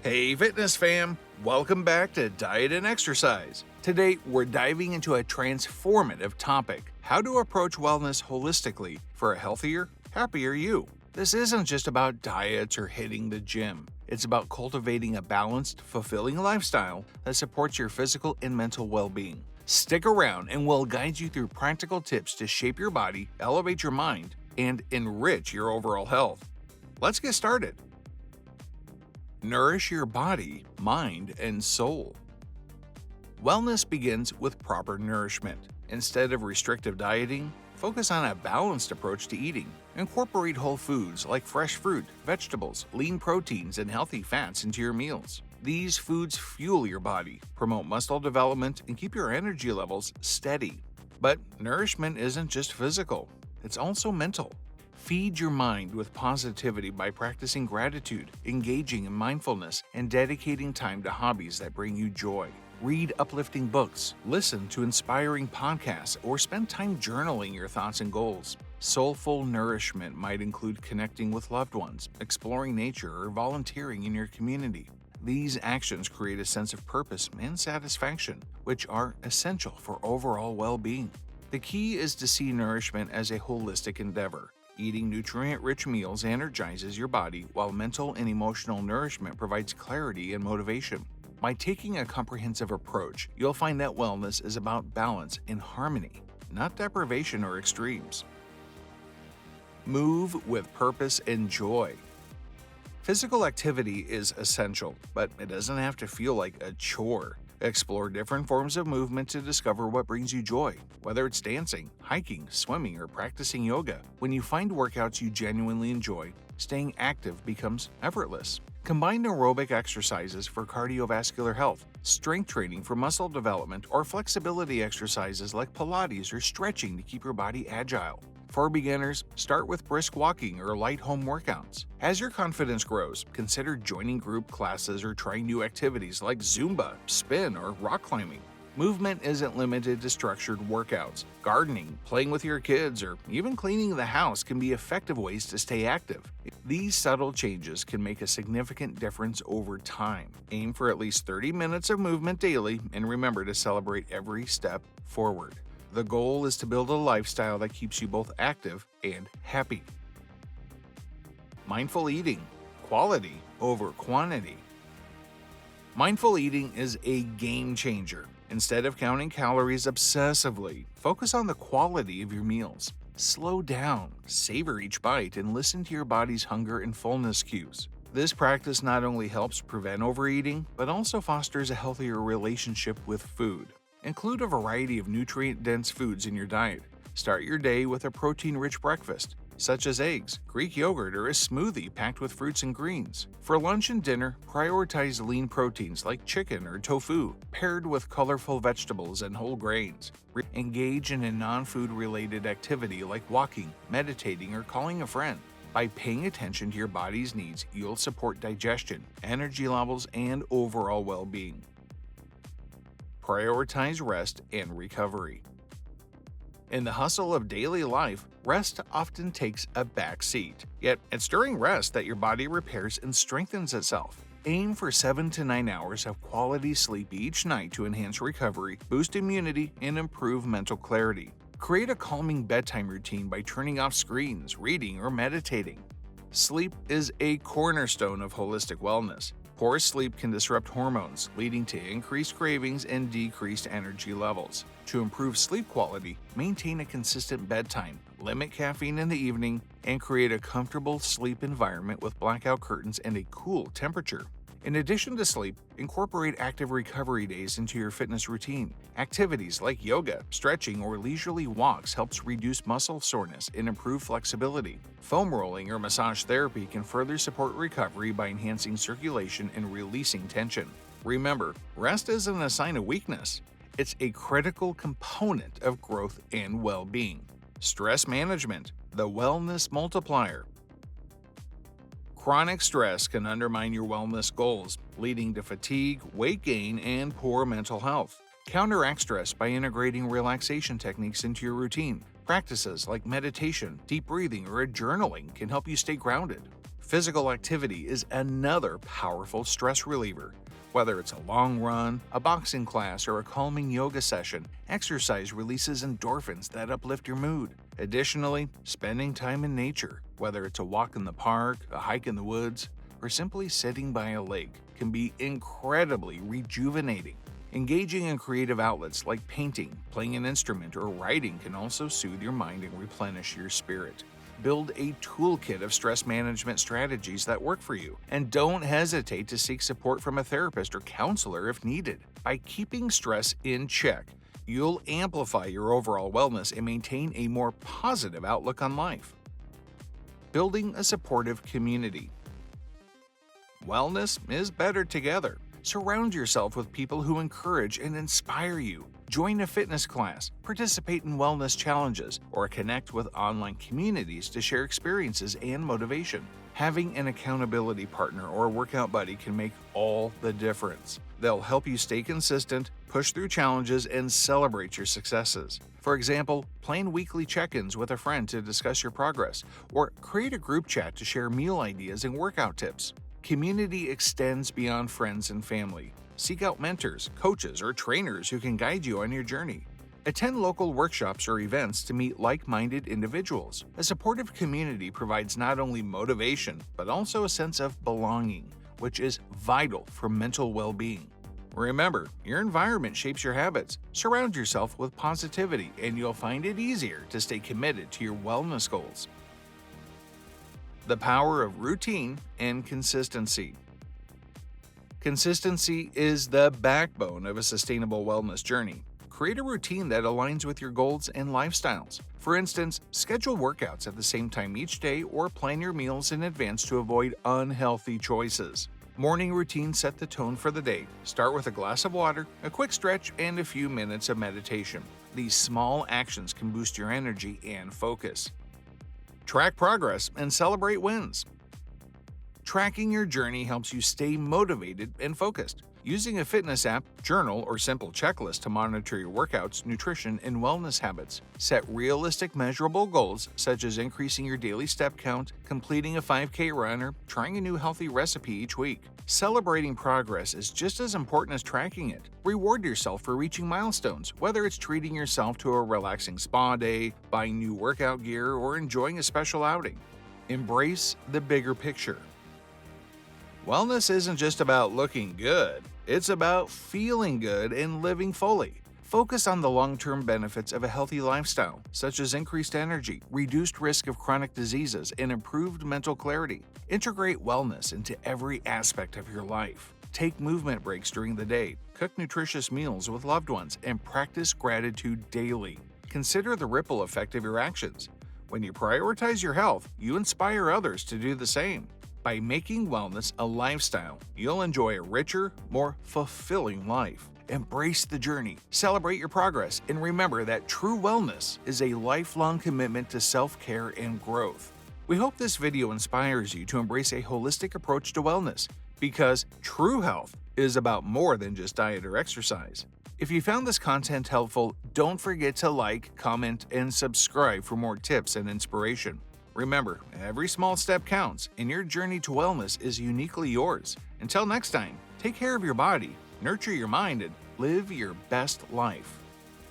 Hey fitness fam, welcome back to Diet and Exercise. Today we're diving into a transformative topic, how to approach wellness holistically for a healthier, happier you. This isn't just about diets or hitting the gym. It's about cultivating a balanced, fulfilling lifestyle that supports your physical and mental well-being. Stick around and we'll guide you through practical tips to shape your body, elevate your mind, and enrich your overall health. Let's get started. Nourish your body, mind, and soul. Wellness begins with proper nourishment. Instead of restrictive dieting, focus on a balanced approach to eating. Incorporate whole foods like fresh fruit, vegetables, lean proteins, and healthy fats into your meals. These foods fuel your body, promote muscle development, and keep your energy levels steady. But nourishment isn't just physical, it's also mental. Feed your mind with positivity by practicing gratitude, engaging in mindfulness, and dedicating time to hobbies that bring you joy. Read uplifting books, listen to inspiring podcasts, or spend time journaling your thoughts and goals. Soulful nourishment might include connecting with loved ones, exploring nature, or volunteering in your community. These actions create a sense of purpose and satisfaction, which are essential for overall well-being. The key is to see nourishment as a holistic endeavor. Eating nutrient-rich meals energizes your body, while mental and emotional nourishment provides clarity and motivation. By taking a comprehensive approach, you'll find that wellness is about balance and harmony, not deprivation or extremes. Move with purpose and joy. Physical activity is essential, but it doesn't have to feel like a chore. Explore different forms of movement to discover what brings you joy, whether it's dancing, hiking, swimming, or practicing yoga. When you find workouts you genuinely enjoy, staying active becomes effortless. Combine aerobic exercises for cardiovascular health, strength training for muscle development, or flexibility exercises like Pilates or stretching to keep your body agile. For beginners, start with brisk walking or light home workouts. As your confidence grows, consider joining group classes or trying new activities like Zumba, spin, or rock climbing. Movement isn't limited to structured workouts. Gardening, playing with your kids, or even cleaning the house can be effective ways to stay active. These subtle changes can make a significant difference over time. Aim for at least 30 minutes of movement daily, and remember to celebrate every step forward. The goal is to build a lifestyle that keeps you both active and happy. Mindful eating, quality over quantity. Mindful eating is a game changer. Instead of counting calories obsessively, focus on the quality of your meals. Slow down, savor each bite, and listen to your body's hunger and fullness cues. This practice not only helps prevent overeating, but also fosters a healthier relationship with food. Include a variety of nutrient-dense foods in your diet. Start your day with a protein-rich breakfast, such as eggs, Greek yogurt, or a smoothie packed with fruits and greens. For lunch and dinner, prioritize lean proteins like chicken or tofu, paired with colorful vegetables and whole grains. Engage in a non-food related activity like walking, meditating, or calling a friend. By paying attention to your body's needs, you'll support digestion, energy levels, and overall well-being. Prioritize rest and recovery. In the hustle of daily life, rest often takes a back seat. Yet, it's during rest that your body repairs and strengthens itself. Aim for 7 to 9 hours of quality sleep each night to enhance recovery, boost immunity, and improve mental clarity. Create a calming bedtime routine by turning off screens, reading, or meditating. Sleep is a cornerstone of holistic wellness. Poor sleep can disrupt hormones, leading to increased cravings and decreased energy levels. To improve sleep quality, maintain a consistent bedtime, limit caffeine in the evening, and create a comfortable sleep environment with blackout curtains and a cool temperature. In addition to sleep, incorporate active recovery days into your fitness routine. Activities like yoga, stretching, or leisurely walks helps reduce muscle soreness and improve flexibility. Foam rolling or massage therapy can further support recovery by enhancing circulation and releasing tension. Remember, rest isn't a sign of weakness. It's a critical component of growth and well-being. Stress management, the wellness multiplier. Chronic stress can undermine your wellness goals, leading to fatigue, weight gain, and poor mental health. Counteract stress by integrating relaxation techniques into your routine. Practices like meditation, deep breathing, or journaling can help you stay grounded. Physical activity is another powerful stress reliever. Whether it's a long run, a boxing class, or a calming yoga session, exercise releases endorphins that uplift your mood. Additionally, spending time in nature, whether it's a walk in the park, a hike in the woods, or simply sitting by a lake, can be incredibly rejuvenating. Engaging in creative outlets like painting, playing an instrument, or writing can also soothe your mind and replenish your spirit. Build a toolkit of stress management strategies that work for you, and don't hesitate to seek support from a therapist or counselor if needed. By keeping stress in check, you'll amplify your overall wellness and maintain a more positive outlook on life. Building a supportive community. Wellness is better together. Surround yourself with people who encourage and inspire you. Join a fitness class, participate in wellness challenges, or connect with online communities to share experiences and motivation. Having an accountability partner or workout buddy can make all the difference. They'll help you stay consistent, push through challenges, and celebrate your successes. For example, plan weekly check-ins with a friend to discuss your progress, or create a group chat to share meal ideas and workout tips. Community extends beyond friends and family. Seek out mentors, coaches, or trainers who can guide you on your journey. Attend local workshops or events to meet like-minded individuals. A supportive community provides not only motivation, but also a sense of belonging, which is vital for mental well-being. Remember, your environment shapes your habits. Surround yourself with positivity, and you'll find it easier to stay committed to your wellness goals. The power of routine and consistency. Consistency is the backbone of a sustainable wellness journey. Create a routine that aligns with your goals and lifestyles. For instance, schedule workouts at the same time each day or plan your meals in advance to avoid unhealthy choices. Morning routines set the tone for the day. Start with a glass of water, a quick stretch, and a few minutes of meditation. These small actions can boost your energy and focus. Track progress and celebrate wins. Tracking your journey helps you stay motivated and focused. Using a fitness app, journal, or simple checklist to monitor your workouts, nutrition, and wellness habits. Set realistic, measurable goals such as increasing your daily step count, completing a 5K run, or trying a new healthy recipe each week. Celebrating progress is just as important as tracking it. Reward yourself for reaching milestones, whether it's treating yourself to a relaxing spa day, buying new workout gear, or enjoying a special outing. Embrace the bigger picture. Wellness isn't just about looking good, it's about feeling good and living fully. Focus on the long-term benefits of a healthy lifestyle, such as increased energy, reduced risk of chronic diseases, and improved mental clarity. Integrate wellness into every aspect of your life. Take movement breaks during the day, cook nutritious meals with loved ones, and practice gratitude daily. Consider the ripple effect of your actions. When you prioritize your health, you inspire others to do the same. By making wellness a lifestyle, you'll enjoy a richer, more fulfilling life. Embrace the journey, celebrate your progress, and remember that true wellness is a lifelong commitment to self-care and growth. We hope this video inspires you to embrace a holistic approach to wellness, because true health is about more than just diet or exercise. If you found this content helpful, don't forget to like, comment, and subscribe for more tips and inspiration. Remember, every small step counts, and your journey to wellness is uniquely yours. Until next time, take care of your body, nurture your mind, and live your best life.